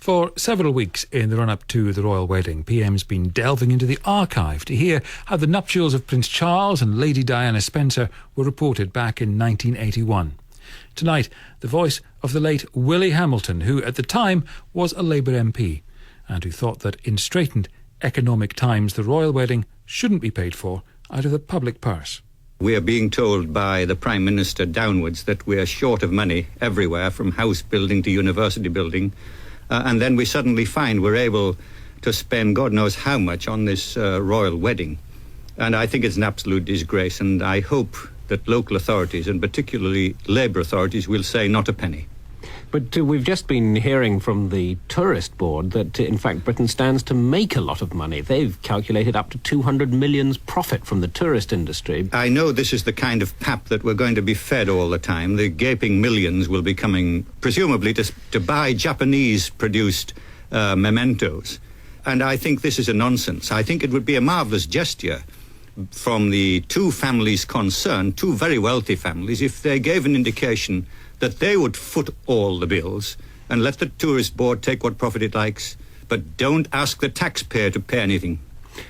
For several weeks in the run-up to the royal wedding, PM's been delving into the archive to hear how the nuptials of Prince Charles and Lady Diana Spencer were reported back in 1981. Tonight, the voice of the late Willie Hamilton, who at the time was a Labour MP, and who thought that in straitened economic times the royal wedding shouldn't be paid for out of the public purse. We are being told by the Prime Minister downwards that we are short of money everywhere, from house building to university building, and then we suddenly find we're able to spend God knows how much on this royal wedding. And I think it's an absolute disgrace, and I hope that local authorities, and particularly Labour authorities, will say not a penny. But we've just been hearing from the Tourist Board that, in fact, Britain stands to make a lot of money. They've calculated up to 200 million's profit from the tourist industry. I know this is the kind of pap that we're going to be fed all the time. The gaping millions will be coming, presumably, to buy Japanese-produced mementos. And I think this is a nonsense. I think it would be a marvellous gesture from the two families concerned, two very wealthy families, if they gave an indication that they would foot all the bills and let the Tourist Board take what profit it likes, but don't ask the taxpayer to pay anything.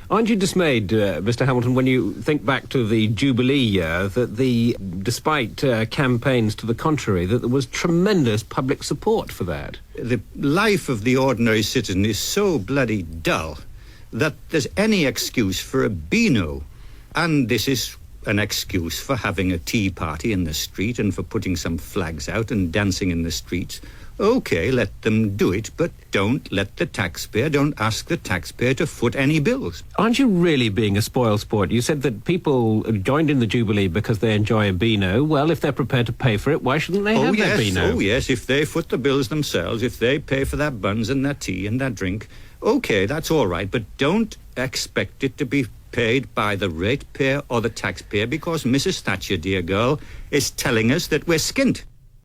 Aren't you dismayed, Mr. Hamilton, when you think back to the Jubilee year, that despite campaigns to the contrary, that there was tremendous public support for that? The life of the ordinary citizen is so bloody dull that there's any excuse for a beano. And this is an excuse for having a tea party in the street and for putting some flags out and dancing in the streets. OK, let them do it, but don't ask the taxpayer to foot any bills. Aren't you really being a spoilsport? You said that people joined in the Jubilee because they enjoy a beano. Well, if they're prepared to pay for it, why shouldn't they have their beano? Oh, yes, if they foot the bills themselves, if they pay for their buns and their tea and their drink, OK, that's all right, but don't expect it to be paid by the ratepayer or the taxpayer, because Mrs. Thatcher, dear girl, is telling us that we're skint.